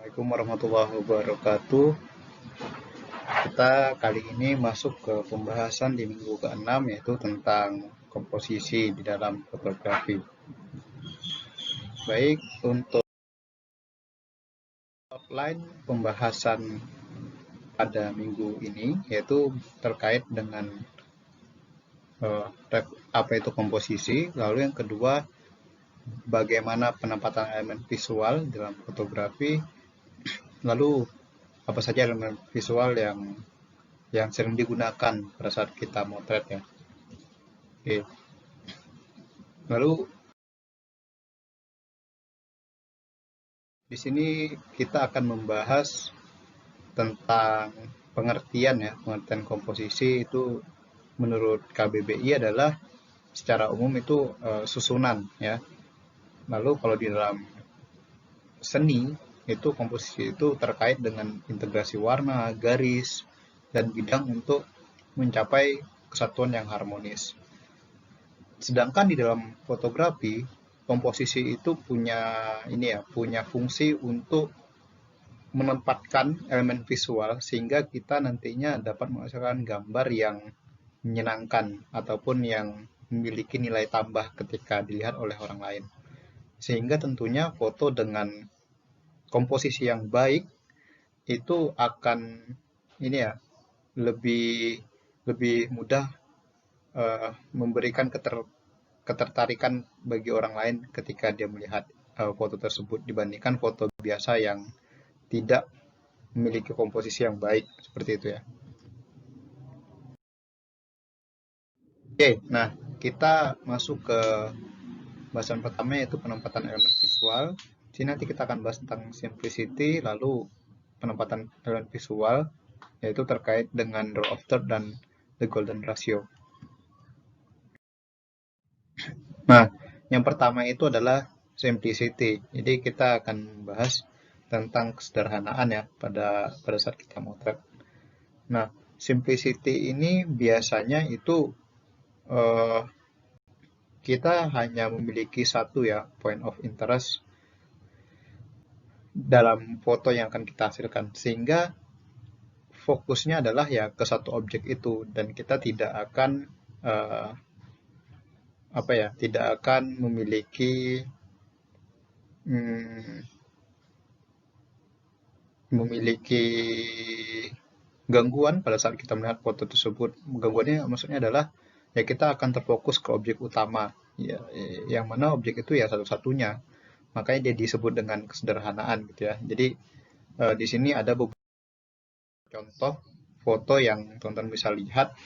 Assalamualaikum warahmatullahi wabarakatuh. Kita kali ini masuk ke pembahasan di minggu ke-6 yaitu tentang komposisi di dalam fotografi. Baik, untuk outline pembahasan pada minggu ini yaitu terkait dengan apa itu komposisi, lalu yang kedua bagaimana penempatan elemen visual dalam fotografi, lalu apa saja elemen visual yang sering digunakan pada saat kita motret ya. Oke. Lalu di sini kita akan membahas tentang pengertian komposisi itu menurut KBBI adalah secara umum itu susunan ya. Lalu kalau di dalam seni itu komposisi itu terkait dengan integrasi warna, garis, dan bidang untuk mencapai kesatuan yang harmonis. Sedangkan di dalam fotografi, komposisi itu punya fungsi untuk menempatkan elemen visual sehingga kita nantinya dapat menghasilkan gambar yang menyenangkan ataupun yang memiliki nilai tambah ketika dilihat oleh orang lain. Sehingga tentunya foto dengan komposisi yang baik itu akan lebih mudah memberikan ketertarikan bagi orang lain ketika dia melihat foto tersebut dibandingkan foto biasa yang tidak memiliki komposisi yang baik seperti itu ya. Oke, nah kita masuk ke bahasan pertama yaitu penempatan elemen visual. Di sini nanti kita akan bahas tentang simplicity, lalu penempatan elemen visual yaitu terkait dengan rule of third dan the golden ratio. Nah, yang pertama itu adalah simplicity. Jadi kita akan membahas tentang kesederhanaan ya pada saat kita motret. Nah, simplicity ini biasanya itu kita hanya memiliki satu ya point of interest dalam foto yang akan kita hasilkan, sehingga fokusnya adalah ya ke satu objek itu dan kita tidak akan memiliki gangguan pada saat kita melihat foto tersebut. Gangguannya maksudnya adalah ya kita akan terfokus ke objek utama ya, yang mana objek itu ya satu-satunya, makanya dia disebut dengan kesederhanaan gitu ya. Jadi di sini ada beberapa contoh foto yang teman-teman bisa lihat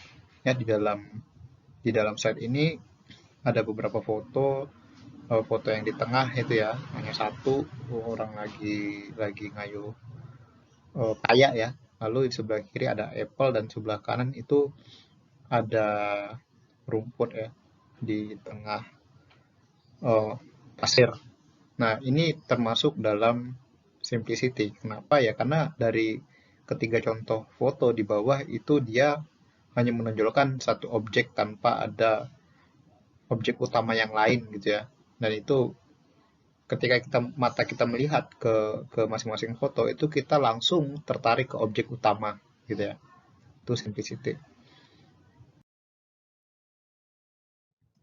ya di dalam slide ini. Ada beberapa foto yang di tengah itu ya hanya satu orang lagi ngayuh kayak ya. Lalu di sebelah kiri ada apple dan sebelah kanan itu ada rumput ya di tengah pasir. Nah, ini termasuk dalam simplicity. Kenapa ya? Karena dari ketiga contoh foto di bawah itu dia hanya menonjolkan satu objek tanpa ada objek utama yang lain gitu ya. Dan itu ketika mata kita melihat ke masing-masing foto itu kita langsung tertarik ke objek utama gitu ya. Itu simplicity.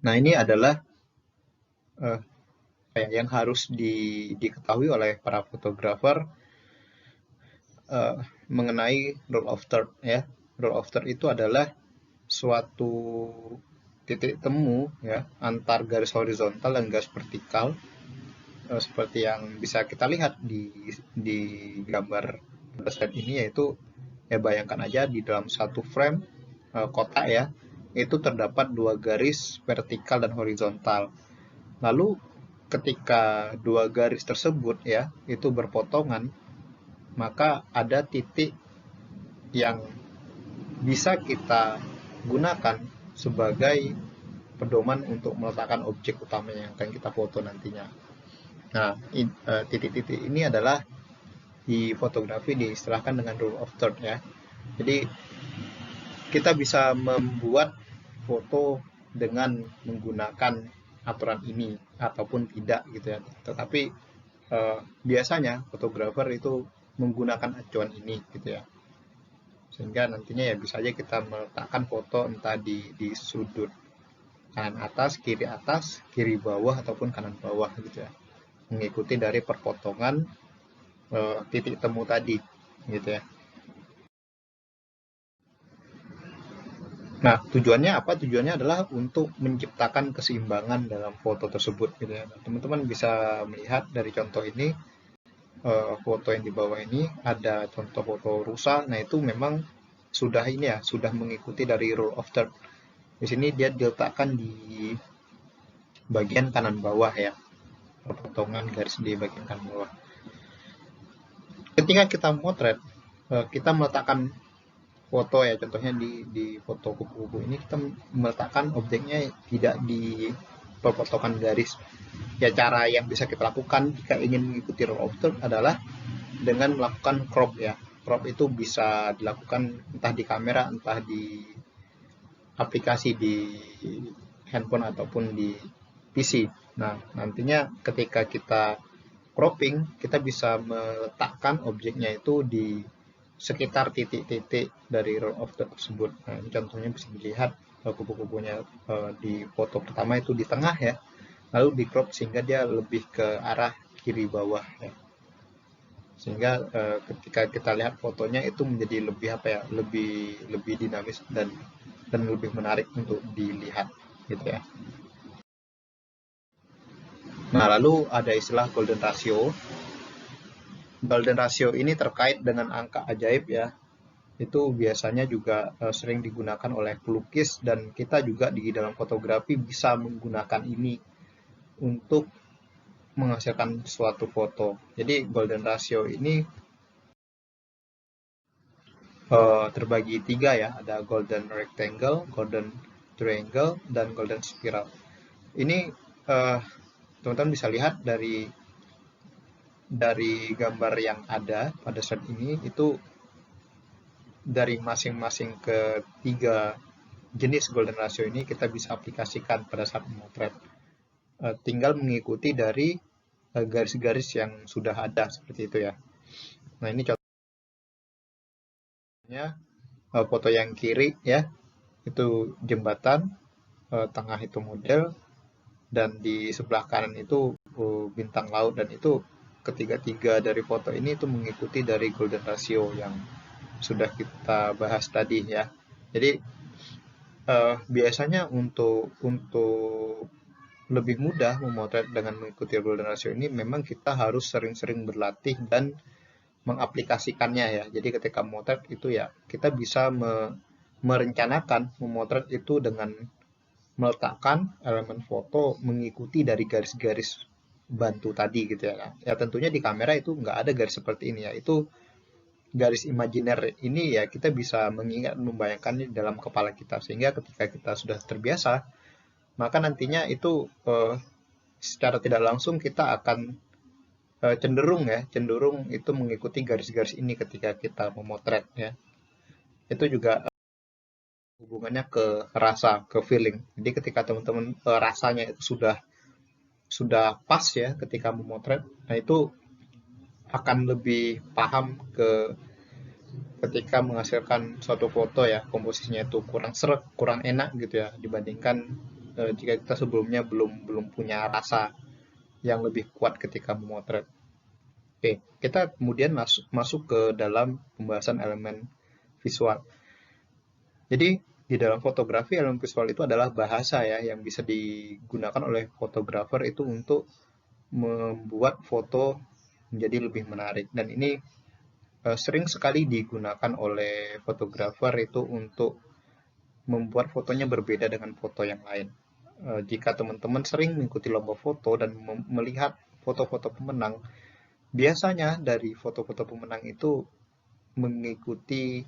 Nah, ini adalah yang harus diketahui oleh para fotografer mengenai rule of third ya. Rule of third itu adalah suatu titik temu ya antar garis horizontal dan garis vertikal seperti yang bisa kita lihat di gambar pada slide ini, yaitu ya bayangkan aja di dalam satu frame kotak ya itu terdapat dua garis vertikal dan horizontal. Lalu ketika dua garis tersebut ya itu berpotongan, maka ada titik yang bisa kita gunakan sebagai pedoman untuk meletakkan objek utama yang akan kita foto nantinya. Nah, titik-titik ini adalah di fotografi diistilahkan dengan rule of third ya. Jadi kita bisa membuat foto dengan menggunakan aturan ini ataupun tidak gitu ya. Tetapi biasanya fotografer itu menggunakan acuan ini gitu ya, sehingga nantinya ya bisa aja kita meletakkan foto entah di sudut kanan atas, kiri bawah ataupun kanan bawah gitu ya, mengikuti dari perpotongan titik temu tadi gitu ya. Nah, tujuannya apa? Tujuannya adalah untuk menciptakan keseimbangan dalam foto tersebut gitu ya. Nah, teman-teman bisa melihat dari contoh ini, foto yang di bawah ini ada contoh foto rusa. Nah, itu memang sudah ini ya, sudah mengikuti dari rule of third. Di sini dia diletakkan di bagian kanan bawah ya, potongan garis di bagian kanan bawah. Ketika kita motret, kita meletakkan foto ya, contohnya di foto kupu-kupu ini kita meletakkan objeknya tidak di perpotongan garis. Ya, cara yang bisa kita lakukan jika ingin mengikuti rule of third adalah dengan melakukan crop ya. Crop itu bisa dilakukan entah di kamera, entah di aplikasi di handphone ataupun di PC. Nah, nantinya ketika kita cropping, kita bisa meletakkan objeknya itu di sekitar titik-titik dari roll of tersebut. Nah, ini contohnya bisa dilihat kupu-kupunya di foto pertama itu di tengah ya, lalu di crop sehingga dia lebih ke arah kiri bawah ya. Sehingga ketika kita lihat fotonya itu menjadi lebih apa ya, lebih dinamis dan lebih menarik untuk dilihat gitu ya. Nah, lalu ada istilah golden ratio. Golden ratio ini terkait dengan angka ajaib ya. Itu biasanya juga sering digunakan oleh pelukis, dan kita juga di dalam fotografi bisa menggunakan ini untuk menghasilkan suatu foto. Jadi golden ratio ini terbagi 3 ya, ada golden rectangle, golden triangle, dan golden spiral. Ini teman-teman bisa lihat dari gambar yang ada pada saat ini, itu dari masing-masing ketiga jenis golden ratio ini kita bisa aplikasikan pada saat memotret. Tinggal mengikuti dari garis-garis yang sudah ada seperti itu ya. Nah, ini contohnya foto yang kiri ya, itu jembatan, tengah itu model, dan di sebelah kanan itu bintang laut, dan itu ketiga-tiga dari foto ini itu mengikuti dari golden ratio yang sudah kita bahas tadi ya. Jadi biasanya untuk lebih mudah memotret dengan mengikuti golden ratio ini, memang kita harus sering-sering berlatih dan mengaplikasikannya ya. Jadi ketika memotret itu ya kita bisa merencanakan memotret itu dengan meletakkan elemen foto mengikuti dari garis-garis bantu tadi gitu ya. Ya tentunya di kamera itu nggak ada garis seperti ini ya. Itu garis imajiner ini ya kita bisa mengingat, membayangkannya dalam kepala kita, sehingga ketika kita sudah terbiasa, maka nantinya itu secara tidak langsung kita akan cenderung itu mengikuti garis-garis ini ketika kita memotret ya. Itu juga hubungannya ke rasa, ke feeling. Jadi ketika teman-teman rasanya itu sudah pas ya ketika memotret, nah itu akan lebih paham ketika menghasilkan suatu foto ya, komposisinya itu kurang seret, kurang enak gitu ya, dibandingkan jika kita sebelumnya belum punya rasa yang lebih kuat ketika memotret. Oke, kita kemudian masuk ke dalam pembahasan elemen visual. Jadi di dalam fotografi, elemen visual itu adalah bahasa ya yang bisa digunakan oleh fotografer itu untuk membuat foto menjadi lebih menarik, dan ini sering sekali digunakan oleh fotografer itu untuk membuat fotonya berbeda dengan foto yang lain. Jika teman-teman sering mengikuti lomba foto dan melihat foto-foto pemenang, biasanya dari foto-foto pemenang itu mengikuti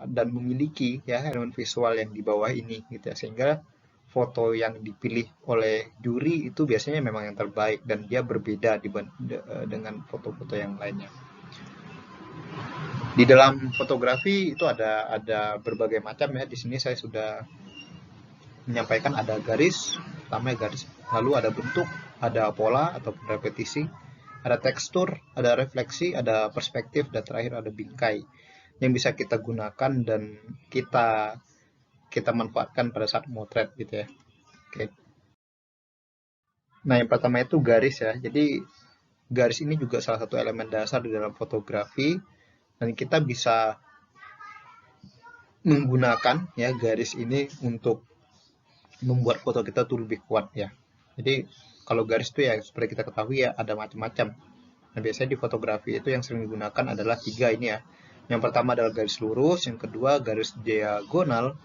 dan memiliki ya elemen visual yang di bawah ini gitu ya, sehingga foto yang dipilih oleh juri itu biasanya memang yang terbaik dan dia berbeda dengan foto-foto yang lainnya. Di dalam fotografi itu ada berbagai macam ya. Di sini saya sudah menyampaikan ada garis, pertama garis, lalu ada bentuk, ada pola ataupun repetisi, ada tekstur, ada refleksi, ada perspektif, dan terakhir ada bingkai yang bisa kita gunakan dan kita manfaatkan pada saat motret gitu ya. Oke. Nah, yang pertama itu garis ya. Jadi garis ini juga salah satu elemen dasar di dalam fotografi, dan kita bisa menggunakan ya garis ini untuk membuat foto kita tuh lebih kuat ya. Jadi kalau garis itu ya seperti kita ketahui ya ada macam-macam. Nah, biasanya di fotografi itu yang sering digunakan adalah 3 ini ya. Yang pertama adalah garis lurus, yang kedua garis diagonal,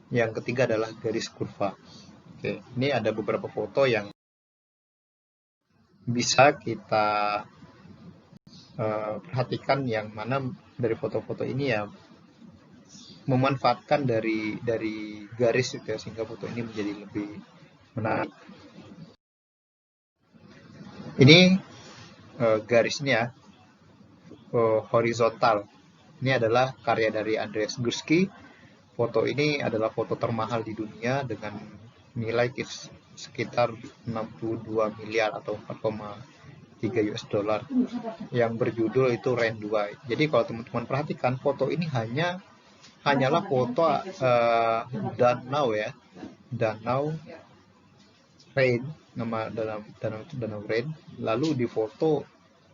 yang ketiga adalah garis kurva. Oke, ini ada beberapa foto yang bisa kita perhatikan, yang mana dari foto-foto ini ya memanfaatkan dari garis itu ya, sehingga foto ini menjadi lebih menarik. Ini garisnya ya, horizontal. Ini adalah karya dari Andreas Gursky. Foto ini adalah foto termahal di dunia dengan nilai sekitar 62 miliar atau 4,3 US dollar yang berjudul itu Rain 2. Jadi kalau teman-teman perhatikan foto ini hanyalah foto danau ya, danau Rain, nama danau Rain, lalu difoto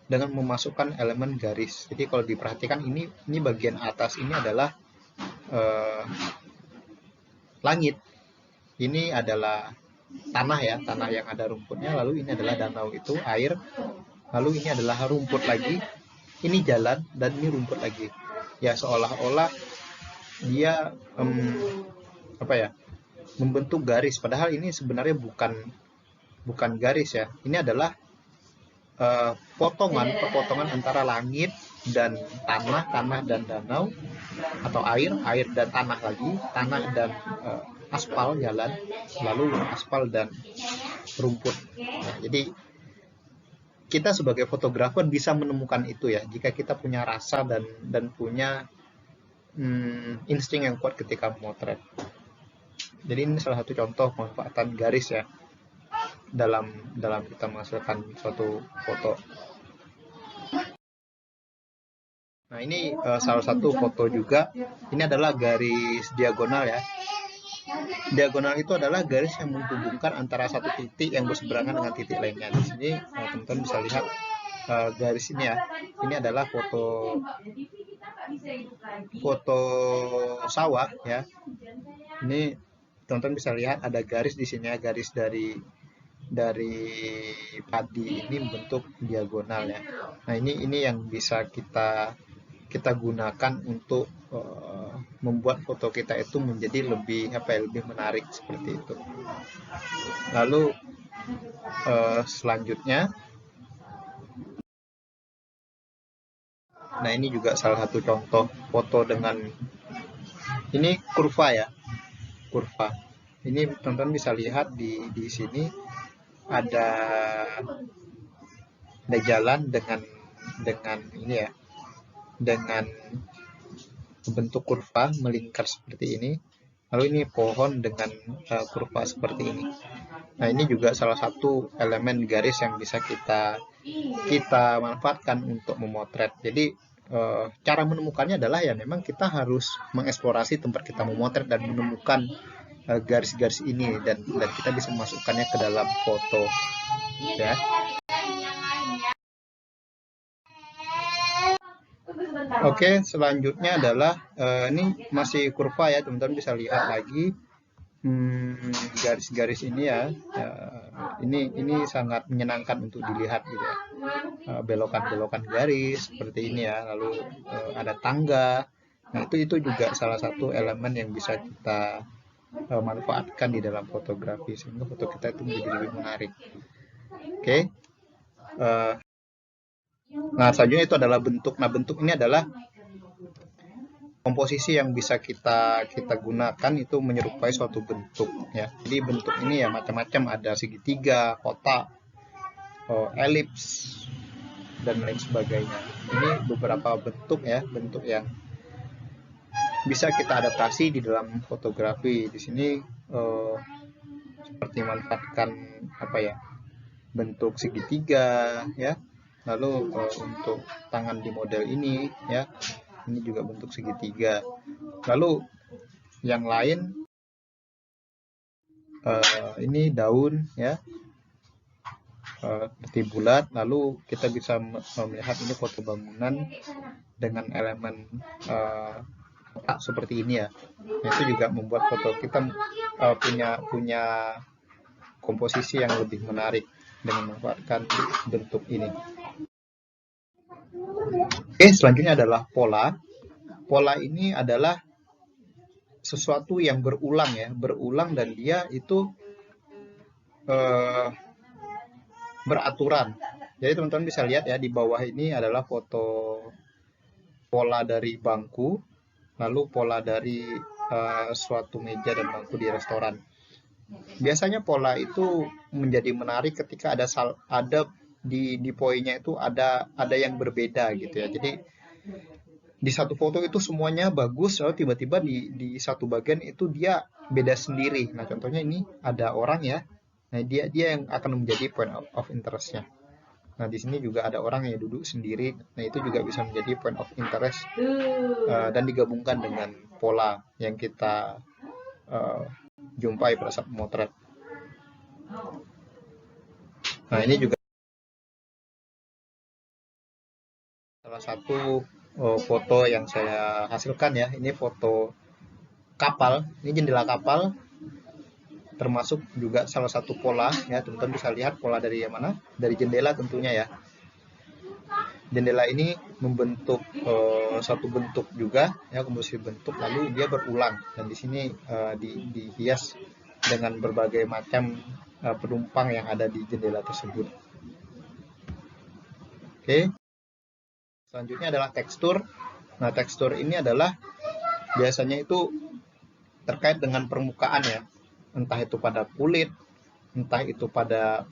dengan memasukkan elemen garis. Jadi kalau diperhatikan ini bagian atas ini adalah langit, ini adalah tanah ya, tanah yang ada rumputnya, lalu ini adalah danau itu air, lalu ini adalah rumput lagi, ini jalan, dan ini rumput lagi. Ya seolah-olah dia apa ya, membentuk garis, padahal ini sebenarnya bukan garis ya. Ini adalah perpotongan antara langit dan tanah dan danau, atau air dan tanah lagi, tanah dan aspal jalan, lalu aspal dan rumput. Nah, jadi kita sebagai fotografer bisa menemukan itu ya, jika kita punya rasa dan punya insting yang kuat ketika memotret. Jadi ini salah satu contoh pemanfaatan garis ya dalam kita menghasilkan suatu foto. Nah, ini salah satu foto juga. Ini adalah garis diagonal ya. Diagonal itu adalah garis yang menghubungkan antara satu titik yang berseberangan dengan titik lainnya. Di sini teman-teman bisa lihat garis ini ya. Ini adalah foto sawah ya. Ini teman-teman bisa lihat ada garis di sini ya, garis dari padi ini bentuk diagonal ya. Nah, ini yang bisa kita gunakan untuk membuat foto kita itu menjadi lebih lebih menarik seperti itu. Lalu selanjutnya, nah ini juga salah satu contoh foto dengan ini kurva ya, kurva. Ini teman-teman bisa lihat di sini ada jalan dengan ini ya, dengan bentuk kurva melingkar seperti ini. Lalu ini pohon dengan kurva seperti ini. Nah, ini juga salah satu elemen garis yang bisa kita manfaatkan untuk memotret. Jadi cara menemukannya adalah ya memang kita harus mengeksplorasi tempat kita memotret dan menemukan garis-garis ini, dan kita bisa memasukkannya ke dalam foto ya. Oke, selanjutnya adalah ini masih kurva ya, teman-teman bisa lihat lagi garis-garis ini ya. Ini sangat menyenangkan untuk dilihat gitu ya. Belokan-belokan garis seperti ini ya, lalu ada tangga. Nah, itu juga salah satu elemen yang bisa kita manfaatkan di dalam fotografi sehingga foto kita itu menjadi lebih menarik. Oke. Nah, selanjutnya itu adalah bentuk. Nah, bentuk ini adalah komposisi yang bisa kita gunakan itu menyerupai suatu bentuk ya. Jadi bentuk ini ya macam-macam, ada segitiga, kotak, elips, dan lain sebagainya. Ini beberapa bentuk ya, bentuk yang bisa kita adaptasi di dalam fotografi. Di sini seperti manfaatkan bentuk segitiga ya, Lalu untuk tangan di model ini ya, ini juga bentuk segitiga. Lalu yang lain ini daun ya, seperti bulat. Lalu kita bisa melihat ini foto bangunan dengan elemen kotak seperti ini ya. Nah, itu juga membuat foto kita punya komposisi yang lebih menarik dengan memanfaatkan bentuk ini. Oke, selanjutnya adalah pola. Pola ini adalah sesuatu yang berulang ya, berulang, dan dia itu beraturan. Jadi teman-teman bisa lihat ya, di bawah ini adalah foto pola dari bangku, lalu pola dari suatu meja dan bangku di restoran. Biasanya pola itu menjadi menarik ketika ada di poinnya itu ada yang berbeda gitu ya. Jadi di satu foto itu semuanya bagus, lalu tiba-tiba di satu bagian itu dia beda sendiri. Nah, contohnya ini ada orang ya. Nah, dia yang akan menjadi point of interest-nya. Nah, di sini juga ada orang yang duduk sendiri. Nah, itu juga bisa menjadi point of interest dan digabungkan dengan pola yang kita jumpai pada saat memotret. Nah, ini juga salah satu foto yang saya hasilkan ya. Ini foto kapal, ini jendela kapal, termasuk juga salah satu pola ya. Teman-teman bisa lihat pola dari yang mana? Dari jendela tentunya ya. Jendela ini membentuk satu bentuk juga ya, komposisi bentuk, lalu dia berulang, dan di sini dihias dengan berbagai macam penumpang yang ada di jendela tersebut. Oke. Selanjutnya adalah tekstur. Nah, tekstur ini adalah biasanya itu terkait dengan permukaan ya, entah itu pada kulit, entah itu pada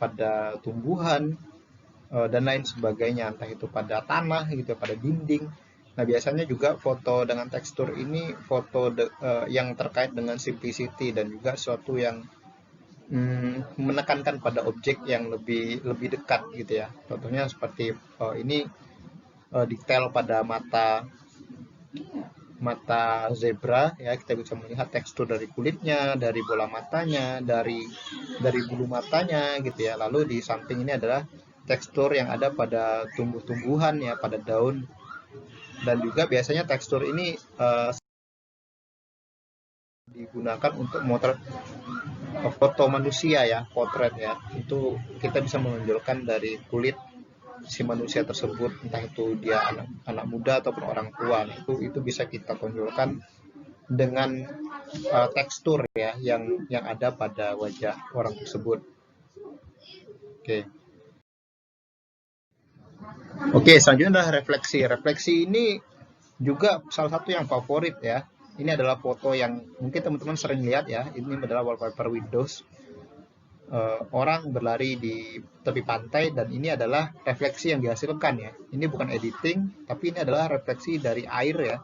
tumbuhan dan lain sebagainya, entah itu pada tanah gitu, pada dinding. Nah, biasanya juga foto dengan tekstur ini foto yang terkait dengan simplicity dan juga sesuatu yang menekankan pada objek yang lebih dekat gitu ya. Contohnya seperti ini detail pada mata zebra ya, kita bisa melihat tekstur dari kulitnya, dari bola matanya, dari bulu matanya gitu ya. Lalu di samping ini adalah tekstur yang ada pada tumbuh-tumbuhan ya, pada daun, dan juga biasanya tekstur ini digunakan untuk motret foto manusia ya, potret ya. Itu kita bisa menonjolkan dari kulit si manusia tersebut, entah itu dia anak muda ataupun orang tua. Itu bisa kita tonjolkan dengan tekstur ya yang ada pada wajah orang tersebut. Oke, selanjutnya adalah refleksi. Refleksi ini juga salah satu yang favorit ya. Ini adalah foto yang mungkin teman-teman sering lihat ya. Ini adalah wallpaper Windows. Orang berlari di tepi pantai, dan ini adalah refleksi yang dihasilkan ya. Ini bukan editing, tapi ini adalah refleksi dari air ya.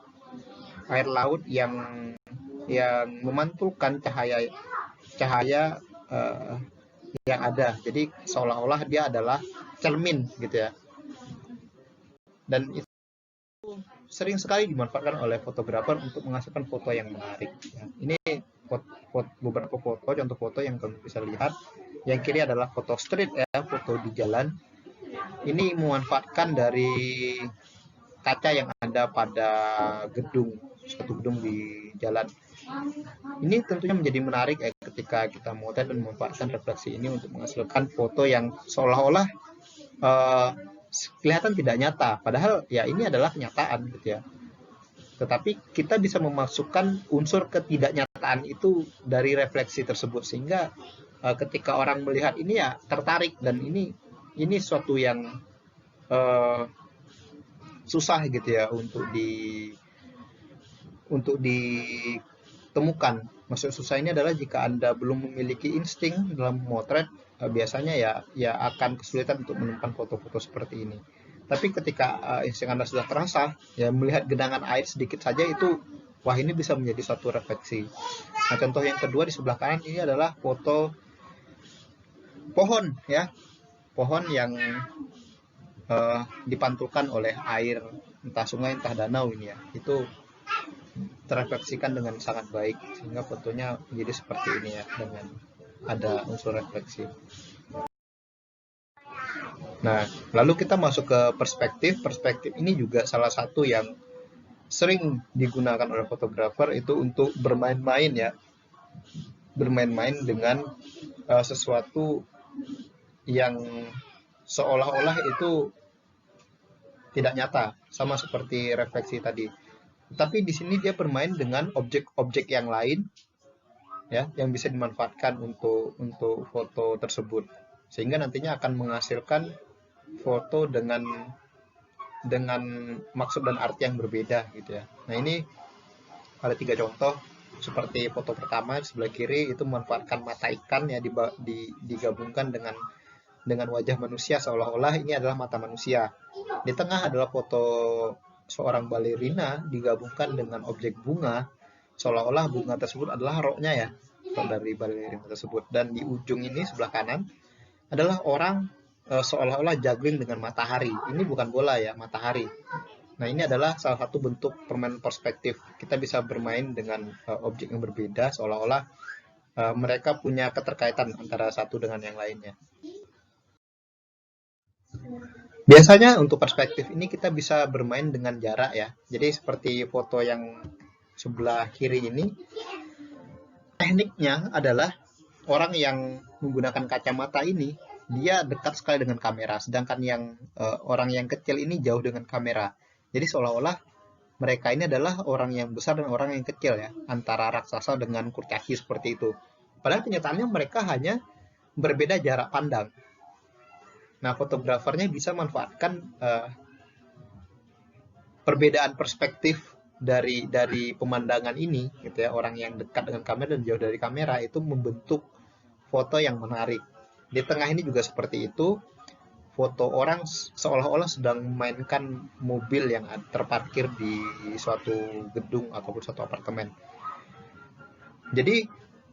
Air laut yang memantulkan cahaya yang ada. Jadi seolah-olah dia adalah cermin gitu ya. Dan itu sering sekali dimanfaatkan oleh fotografer untuk menghasilkan foto yang menarik. Ini beberapa foto, contoh foto yang kalian bisa lihat. Yang kiri adalah foto street ya, foto di jalan. Ini memanfaatkan dari kaca yang ada pada suatu gedung di jalan. Ini tentunya menjadi menarik ya, ketika kita memotret dan memanfaatkan refleksi ini untuk menghasilkan foto yang seolah-olah kelihatan tidak nyata, padahal ya ini adalah kenyataan gitu ya. Tetapi kita bisa memasukkan unsur ketidaknyataan itu dari refleksi tersebut, sehingga ketika orang melihat ini ya tertarik, dan ini suatu yang susah gitu ya untuk ditemukan. Maksud susah ini adalah jika Anda belum memiliki insting dalam memotret, biasanya ya akan kesulitan untuk menemukan foto-foto seperti ini. Tapi ketika insting Anda sudah terasa, ya melihat genangan air sedikit saja itu, wah ini bisa menjadi suatu refleksi. Nah, contoh yang kedua di sebelah kanan ini adalah foto pohon ya. Pohon yang dipantulkan oleh air, entah sungai entah danau ini ya, itu terefleksikan dengan sangat baik sehingga fotonya jadi seperti ini ya, dengan ada unsur refleksi. Nah, lalu kita masuk ke perspektif. Perspektif ini juga salah satu yang sering digunakan oleh fotografer itu untuk bermain-main ya, bermain-main dengan sesuatu yang seolah-olah itu tidak nyata, sama seperti refleksi tadi. Tapi di sini dia bermain dengan objek-objek yang lain ya, yang bisa dimanfaatkan untuk foto tersebut, sehingga nantinya akan menghasilkan foto dengan maksud dan arti yang berbeda gitu ya. Nah, ini ada 3 contoh. Seperti foto pertama sebelah kiri itu memanfaatkan mata ikan ya, digabungkan dengan wajah manusia, seolah-olah ini adalah mata manusia. Di tengah adalah foto seorang balerina digabungkan dengan objek bunga, seolah-olah bunga tersebut adalah roknya ya, rok dari balerina tersebut. Dan di ujung ini sebelah kanan adalah orang seolah-olah juggling dengan matahari. Ini bukan bola ya, matahari. Nah, ini adalah salah satu bentuk permainan perspektif. Kita bisa bermain dengan objek yang berbeda, seolah-olah mereka punya keterkaitan antara satu dengan yang lainnya. Biasanya untuk perspektif ini kita bisa bermain dengan jarak ya. Jadi seperti foto yang sebelah kiri ini, tekniknya adalah orang yang menggunakan kacamata ini dia dekat sekali dengan kamera, sedangkan yang orang yang kecil ini jauh dengan kamera. Jadi seolah-olah mereka ini adalah orang yang besar dan orang yang kecil ya, antara raksasa dengan kurcaci seperti itu. Padahal kenyataannya mereka hanya berbeda jarak pandang. Nah, fotografernya bisa manfaatkan perbedaan perspektif dari pemandangan ini gitu ya, orang yang dekat dengan kamera dan jauh dari kamera itu membentuk foto yang menarik. Di tengah ini juga seperti itu, foto orang seolah-olah sedang memainkan mobil yang terparkir di suatu gedung ataupun suatu apartemen. Jadi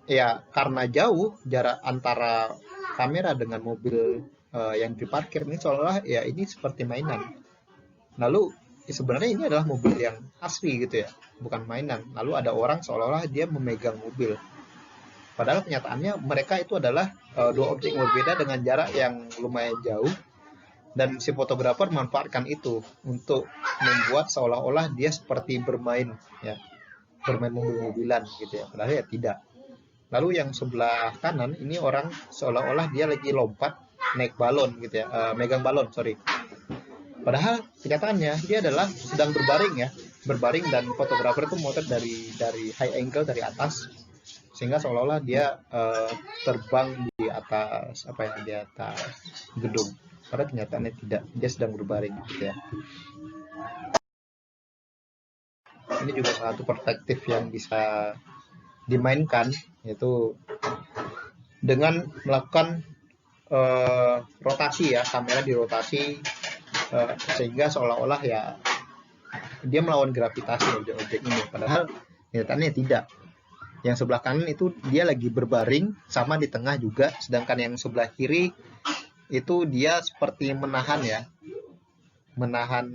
ya, karena jauh jarak antara kamera dengan mobil yang diparkir ini, seolah-olah ya ini seperti mainan. Lalu sebenarnya ini adalah mobil yang asli gitu ya, bukan mainan. Lalu ada orang seolah-olah dia memegang mobil. Padahal kenyataannya mereka itu adalah dua objek yang berbeda dengan jarak yang lumayan jauh, dan si fotografer memanfaatkan itu untuk membuat seolah-olah dia seperti bermain ya, bermain mobil-mobilan gitu ya. Padahal ya tidak. Lalu yang sebelah kanan ini orang seolah-olah dia lagi lompat naik balon gitu ya, megang balon, sorry. Padahal kenyataannya dia adalah sedang berbaring ya, berbaring, dan fotografer itu motret dari high angle, dari atas, sehingga seolah-olah dia terbang di atas di atas gedung. Padahal kenyataannya tidak, dia sedang berbaring gitu ya. Ini juga salah satu perspektif yang bisa dimainkan, yaitu dengan melakukan rotasi ya, kamera dirotasi sehingga seolah-olah ya dia melawan gravitasi objek-objek ini, padahal kenyataannya tidak. Yang sebelah kanan itu dia lagi berbaring, sama di tengah juga, sedangkan yang sebelah kiri itu dia seperti menahan ya, menahan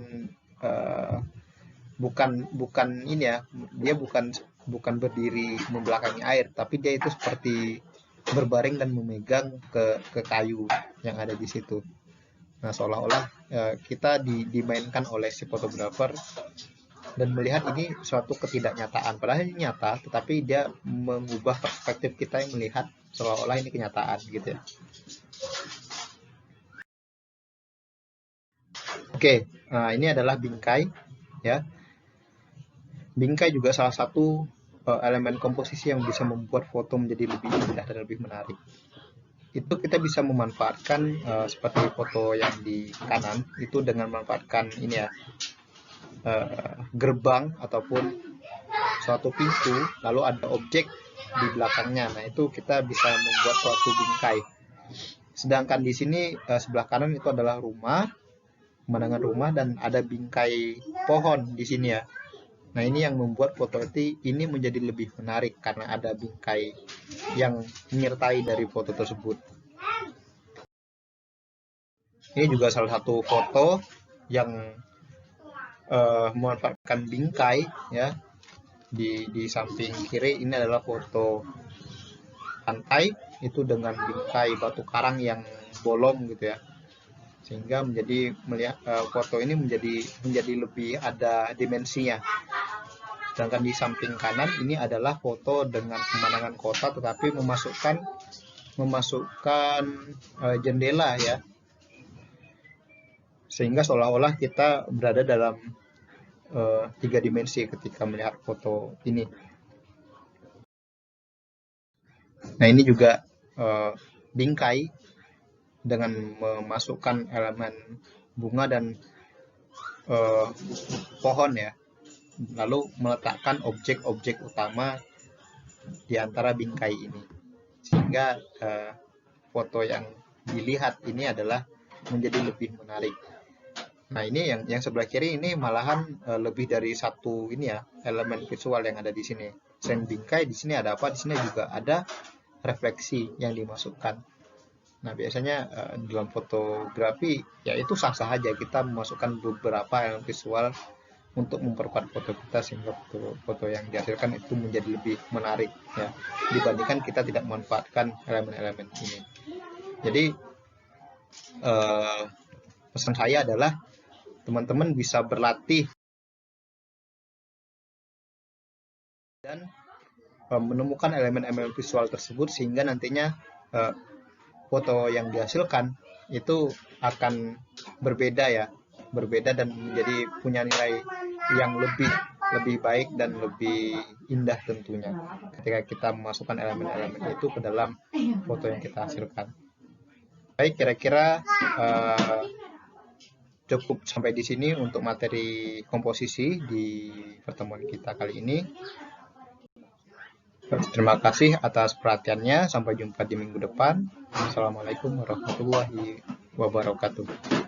bukan ini ya, dia bukan berdiri membelakangi air, tapi dia itu seperti berbaring dan memegang ke kayu yang ada di situ. Nah, seolah-olah kita dimainkan oleh si fotografer dan melihat ini suatu ketidaknyataan. Padahal ini nyata, tetapi dia mengubah perspektif kita yang melihat seolah-olah ini kenyataan gitu ya. Oke, nah ini adalah bingkai ya. Bingkai juga salah satu elemen komposisi yang bisa membuat foto menjadi lebih indah dan lebih menarik. Itu kita bisa memanfaatkan seperti foto yang di kanan itu dengan memanfaatkan ini ya, gerbang ataupun suatu pintu, lalu ada objek di belakangnya. Nah, itu kita bisa membuat suatu bingkai. Sedangkan di sini sebelah kanan itu adalah rumah, pemandangan rumah, dan ada bingkai pohon di sini ya. Nah, ini yang membuat foto ini menjadi lebih menarik karena ada bingkai yang menyertai dari foto tersebut. Ini juga salah satu foto yang memanfaatkan bingkai ya. Di samping kiri ini adalah foto pantai itu dengan bingkai batu karang yang bolong gitu ya, sehingga menjadi melihat foto ini menjadi lebih ada dimensinya. Sedangkan di samping kanan ini adalah foto dengan pemandangan kota tetapi memasukkan jendela ya, sehingga seolah-olah kita berada dalam 3 dimensi ketika melihat foto ini. Nah, ini juga bingkai dengan memasukkan elemen bunga dan pohon ya, lalu meletakkan objek-objek utama di antara bingkai ini, sehingga foto yang dilihat ini adalah menjadi lebih menarik. Nah, ini yang sebelah kiri ini malahan lebih dari satu ini ya, elemen visual yang ada di sini. Selain bingkai, di sini ada apa? Di sini juga ada refleksi yang dimasukkan. Nah, biasanya dalam fotografi ya itu sah-sah aja kita memasukkan beberapa elemen visual untuk memperkuat foto kita, sehingga foto yang dihasilkan itu menjadi lebih menarik ya, dibandingkan kita tidak memanfaatkan elemen-elemen ini. Jadi pesan saya adalah teman-teman bisa berlatih dan menemukan elemen-elemen visual tersebut, sehingga nantinya foto yang dihasilkan itu akan berbeda dan menjadi punya nilai yang lebih baik dan lebih indah tentunya ketika kita memasukkan elemen-elemen itu ke dalam foto yang kita hasilkan. Baik, kira-kira cukup sampai di sini untuk materi komposisi di pertemuan kita kali ini. Terima kasih atas perhatiannya. Sampai jumpa di minggu depan. Assalamualaikum warahmatullahi wabarakatuh.